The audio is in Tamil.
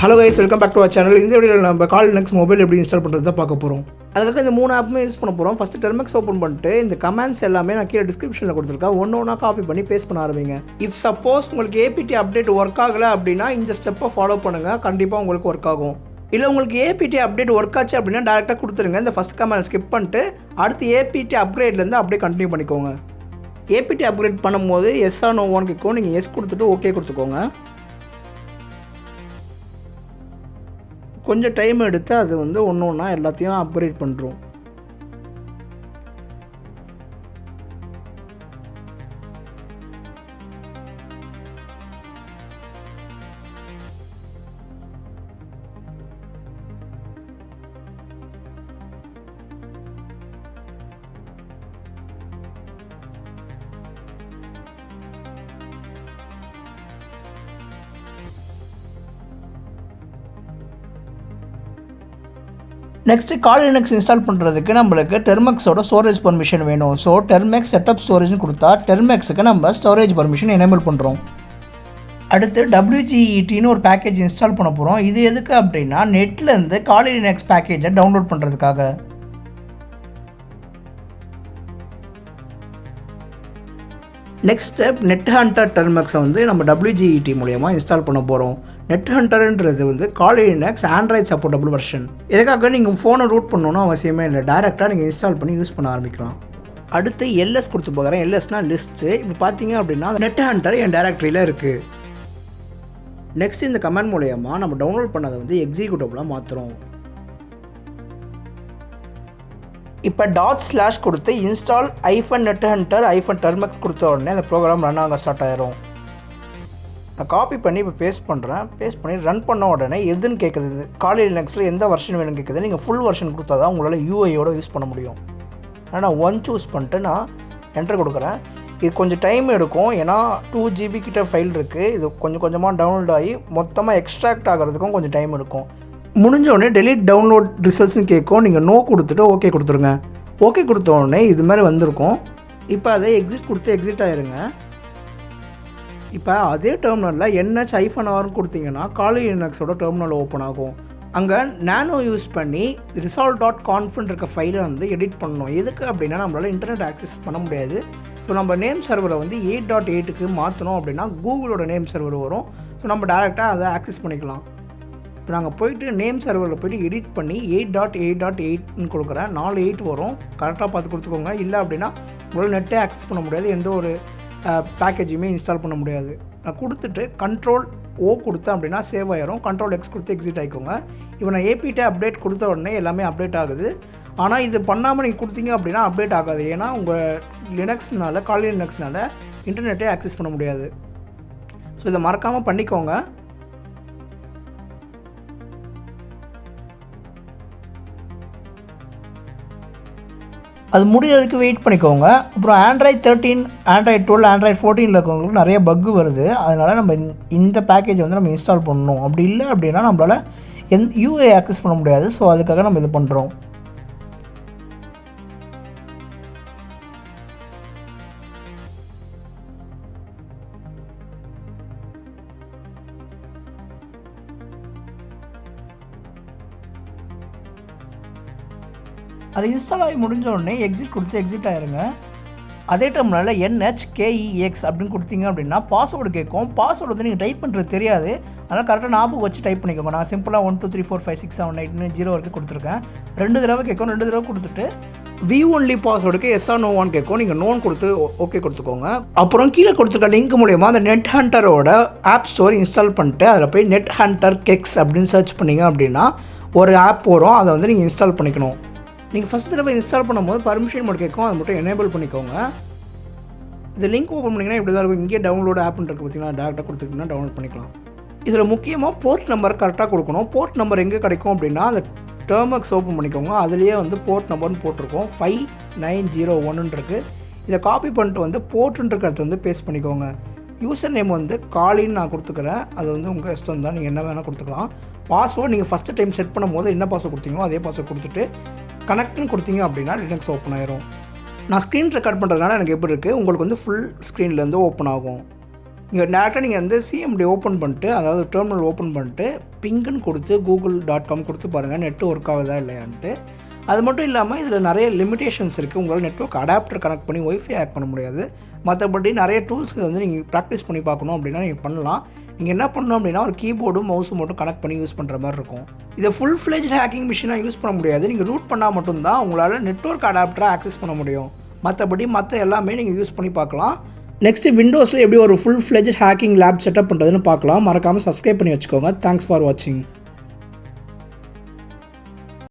Hello guys, welcome back to our channel. இந்த வீடியோவில் நம்ம காலி லினக்ஸ் மொபைல் எப்படி இன்ஸ்டால் பண்ணுறது தான் பார்க்க போகிறோம். அதுக்காக இந்த 3 ஆப்புமே யூஸ் பண்ண போகிறோம். ஃபஸ்ட்டு termux ஓப்பன் பண்ணிட்டு இந்த கமெண்ட்ஸ் எல்லாமே நான் கீழே டிஸ்கிரிப்ஷனில் கொடுத்துருக்கேன். ஒன்று காப்பி பண்ணி பேஸ்ட் பண்ண ஆரம்பிங்க. இஃப் சப்போஸ் உங்களுக்கு ஏபிடி அப்டேட் ஒர்க் ஆகலை அப்படின்னா இந்த ஸ்டெப்பை ஃபாலோ பண்ணுங்கள், கண்டிப்பாக உங்களுக்கு ஒர்க் ஆகும். இல்லை உங்களுக்கு ஏபிடி அப்டேட் ஒர்க் ஆச்சு அப்படின்னா டேரெக்டாக கொடுத்துருங்க. இந்த ஃபஸ்ட் கமெண்ட் ஸ்கிப் பண்ணிட்டு அடுத்து ஏபிடி அப்கிரேட்லேருந்து அப்படியே கண்டினியூ பண்ணிக்கோங்க. ஏபிடி அப்கிரேட் பண்ணும்போது எஸ் ஆர் நோவான்னு கேட்கும். நீங்கள் எஸ் கொடுத்துட்டு ஓகே கொடுத்துக்கோங்க. கொஞ்சம் டைம் எடுத்து அது வந்து ஒன்றா எல்லாத்தையும் அப்கிரேட் பண்ணுறோம். நெக்ஸ்ட்டு காலி லினக்ஸ் இன்ஸ்டால் பண்ணுறதுக்கு நம்மளுக்கு டெர்மக்ஸோட ஸ்டோரேஜ் பர்மிஷன் வேணும். ஸோ termux-setup-storage கொடுத்தா டெர்மக்ஸுக்கு நம்ம ஸ்டோரேஜ் பர்மிஷன் எனேபிள் பண்ணுறோம். அடுத்து wgetன்னு ஒரு பேக்கேஜ் இன்ஸ்டால் பண்ண போகிறோம். இது எதுக்கு அப்படின்னா நெட்லேருந்து காலி லினக்ஸ் பேக்கேஜை டவுன்லோட் பண்ணுறதுக்காக. நெக்ஸ்ட் ஸ்டெப் nethunter-termux வந்து நம்ம wget மூலயமா இன்ஸ்டால் பண்ண போகிறோம். nethunterன்றது வந்து காலி லினக்ஸ் ஆண்ட்ராய்ட் சப்போர்ட்டபிள் வெர்ஷன். இதுக்காக நீங்கள் ஃபோனை ரூட் பண்ணணும்னு அவசியமே இல்லை, டேரெக்டாக நீங்கள் இன்ஸ்டால் பண்ணி யூஸ் பண்ண ஆரம்பிக்கலாம். அடுத்து எல்எஸ் கொடுத்து பார்க்குறேன். எல்எஸ்னால் லிஸ்ட்டு. இப்போ பார்த்தீங்க அப்படின்னா nethunter என் டேரக்டரியில் இருக்குது. நெக்ஸ்ட் இந்த கமெண்ட் மூலயமா நம்ம டவுன்லோட் பண்ணதை வந்து எக்ஸிக்யூட்டிவ்லாம் மாற்றுறோம். இப்போ ./ கொடுத்து இன்ஸ்டால் -nethunter-termux கொடுத்த உடனே அந்த ப்ரோக்ராம் ரன் ஆக ஸ்டார்ட் ஆயிரும். நான் காப்பி பண்ணி இப்போ பேஸ்ட் பண்ணுறேன். பேஸ்ட் பண்ணி ரன் பண்ண உடனே எதுன்னு கேட்குது. காலி லினக்ஸில் எந்த வெர்ஷன் வேணும்னு கேட்குது. நீங்கள் ஃபுல் வெர்ஷன் கொடுத்தா தான் உங்களால் யூஐயோட யூஸ் பண்ண முடியும். ஆனால் நான் 1 சூஸ் பண்ணிட்டு நான் என்டர் கொடுக்குறேன். இது கொஞ்சம் டைம் எடுக்கும், ஏன்னா 2 GB கிட்ட ஃபைல் இருக்குது. இது கொஞ்சம் கொஞ்சமாக டவுன்லோட் ஆகி மொத்தமாக எக்ஸ்ட்ராக்ட் ஆகிறதுக்கும் கொஞ்சம் டைம் எடுக்கும். முடிஞ்சோடனே டெலிட் டவுன்லோட் ரிசல்ட்ஸ்னு கேட்கும். நீங்கள் நோ கொடுத்துட்டு ஓகே கொடுத்துருங்க. ஓகே கொடுத்த உடனே இது மாதிரி வந்திருக்கும். இப்போ அதை எக்ஸிட் கொடுத்து எக்ஸிட் ஆகிருங்க. இப்போ அதே டெர்மினலில் NH-R கொடுத்தீங்கன்னா காலி லினக்ஸோட டெர்மினல் ஓப்பன் ஆகும். அங்கே நானோ யூஸ் பண்ணி resolv.conf இருக்க ஃபைலை வந்து எடிட் பண்ணணும். எதுக்கு அப்படின்னா நம்மளால் இன்டர்நெட் ஆக்சஸ் பண்ண முடியாது. ஸோ நம்ம நேம் சர்வரை வந்து 8.8க்கு மாற்றணும் அப்படின்னா கூகுளோட நேம் சர்வர் வரும். ஸோ நம்ம டேரெக்டாக அதை ஆக்சஸ் பண்ணிக்கலாம். இப்போ நாங்கள் போய்ட்டு நேம் சர்வரில் போய்ட்டு எடிட் பண்ணி 8.8.8ன்னு கொடுக்குறேன். 4 8 வரும், கரெக்டாக பார்த்து கொடுத்துக்கோங்க. இல்லை அப்படின்னா உங்களால் நெட்டே ஆக்சஸ் பண்ண முடியாது, எந்த ஒரு பேக்கேஜுமே இன்ஸ்டால் பண்ண முடியாது. நான் கொடுத்துட்டு Ctrl-O கொடுத்தேன் அப்படின்னா சேவ் ஆயிரும். Ctrl-X கொடுத்து எக்ஸிட் ஆகிக்கோங்க. இப்போ நான் ஏபிடி அப்டேட் கொடுத்த உடனே எல்லாமே அப்டேட் ஆகுது. ஆனால் இது பண்ணாமல் நீங்கள் கொடுத்தீங்க அப்படின்னா அப்டேட் ஆகாது. ஏன்னா உங்கள் லினக்ஸ்னால காலி லினக்ஸ்னால இன்டர்நெட்டே ஆக்சஸ் பண்ண முடியாது. ஸோ இதை மறக்காமல் பண்ணிக்கோங்க. அது முடிகிற வரைக்கும் வெயிட் பண்ணிக்கோங்க. அப்புறம் Android 13, Android 12, Android 14 இருக்கவங்களுக்கு நிறைய பக்கு வருது. அதனால் நம்ம இந்த பேக்கேஜை வந்து நம்ம இன்ஸ்டால் பண்ணணும். அப்படி இல்லை அப்படின்னா நம்மளால் யூஐ ஆக்சஸ் பண்ண முடியாது. ஸோ அதுக்காக நம்ம இது பண்ணுறோம். அது இன்ஸ்டால் ஆகி முடிஞ்ச உடனே எக்ஸிட் கொடுத்து எக்ஸிட் ஆகிருங்க. அதே டைம்னால NHKEX அப்படின்னு கொடுத்தீங்க அப்படின்னா பாஸ்வேர்டு கேட்கும். பாஸ்வேர்டு வந்து நீங்கள் டைப் பண்ணுறது தெரியாது, அதனால் கரெக்டாக ஞாபகம் வச்சு டைப் பண்ணிக்கோங்க. நான் சிம்பிளாக 1 2 3 4 5 6 7 8 0 வரைக்கும் கொடுத்துருக்கேன். 2 தடவை கேட்கும். 2 தடவை கொடுத்துட்டு வியூ ஒன்லி பாஸ்வேர்டுக்கு எஸ் ஆர் நோவான்னு கேட்கும். நீங்கள் நோன் கொடுத்து ஓகே கொடுத்துக்கோங்க. அப்புறம் கீழே கொடுத்துருக்க லிங்க் மூலயமா அந்த நெத்ஹண்டரோட ஆப் ஸ்டோர் இன்ஸ்டால் பண்ணிட்டு அதில் போய் nethunter-kex அப்படின்னு சர்ச் பண்ணிங்க அப்படின்னா ஒரு ஆப் வரும். அதை வந்து நீங்கள் இன்ஸ்டால் பண்ணிக்கணும். நீங்கள் ஃபஸ்ட் தடவை இன்ஸ்டால் பண்ணும்போது பர்மிஷன் மட்டும் கேட்கும், அதை மட்டும் எனேபிள் பண்ணிக்கோங்க. இந்த லிங்க் ஓப்பன் பண்ணிங்கன்னா இப்படி தான் இருக்கும். இங்கே டவுன்லோட் ஆப்னு இருக்குது பார்த்தீங்கன்னா, டேரெக்டாக கொடுத்துக்கிட்டிங்கன்னா டவுன்லோட் பண்ணிக்கலாம். இதில் முக்கியமாக போர்ட் நம்பர் கரெக்டாக கொடுக்கணும். போர்ட் நம்பர் எங்கே கிடைக்கும் அப்படின்னா அந்த termux ஓப்பன் பண்ணிக்கோங்க. அதுலேயே வந்து போர்ட் நம்பர்னு போட்டிருக்கோம். 5901 இருக்குது. இதை காப்பி பண்ணிட்டு வந்து போர்ட்டுன்றக்கிறது வந்து பேஸ்ட் பண்ணிக்கோங்க. யூசர் நேம் வந்து காலின்னு நான் கொடுத்துக்கிறேன். அது வந்து உங்கள் இஷ்டம் தான், நீங்கள் என்ன வேணால் கொடுத்துக்கலாம். பாஸ்வேர்டு நீங்கள் ஃபஸ்ட்டு டைம் செட் பண்ணும் போது என்ன பாஸ்வேர்டு கொடுத்தீங்களோ அதே பாஸ்வேர்டு கொடுத்துட்டு கனெக்ட்னு கொடுத்தீங்க அப்படின்னா லினக்ஸ் ஓப்பன் ஆயிரும். நான் ஸ்க்ரீன் ரெக்கார்ட் பண்ணுறதுனால எனக்கு எப்படி இருக்குது, உங்களுக்கு வந்து ஃபுல் ஸ்க்ரீன்லேருந்து ஓப்பன் ஆகும். இங்கே டேரெக்டாக நீங்கள் வந்து சிஎம்டி ஓப்பன் பண்ணிட்டு, அதாவது டெர்மினல் ஓப்பன் பண்ணிட்டு பிங்குன்னு கொடுத்து google.com கொடுத்து பாருங்கள் நெட் ஒர்க் ஆகுதா இல்லையான்ட்டு. அது மட்டும் இல்லாமல் இதில் நிறைய லிமிடேஷன்ஸ் இருக்குது. உங்களால் நெட்வொர்க் அடாப்டர் கனெக்ட் பண்ணி ஒய்ஃபை ஆக்ட் பண்ண முடியாது. மற்றபடி நிறைய டூல்ஸ் வந்து நீங்கள் ப்ராக்டிஸ் பண்ணி பார்க்கணும் அப்படின்னா நீங்கள் பண்ணலாம். நீங்கள் என்ன பண்ணணும் அப்படின்னா ஒரு கீபோர்டும் மவுஸும் மட்டும் கனெக்ட் பண்ணி யூஸ் பண்ணுற மாதிரி இருக்கும். இதை ஃபுல் ஃப்ளெஜ்ட் ஹேக்கிங் மிஷினாக யூஸ் பண்ண முடியாது. நீங்கள் ரூட் பண்ணால் மட்டும்தான் உங்களால் நெட்வொர்க் அடாப்டரை ஆக்சஸ் பண்ண முடியும். மற்றபடி எல்லாமே நீங்கள் யூஸ் பண்ணி பார்க்கலாம். நெக்ஸ்ட்டு விண்டோஸில் எப்படி ஒரு full fledged hacking lab setup பண்ணுறதுன்னு பார்க்கலாம். மறக்காமல் சப்ஸ்கிரைப் பண்ணி வச்சுக்கோங்க. தேங்க்ஸ் ஃபார் வாட்சிங்.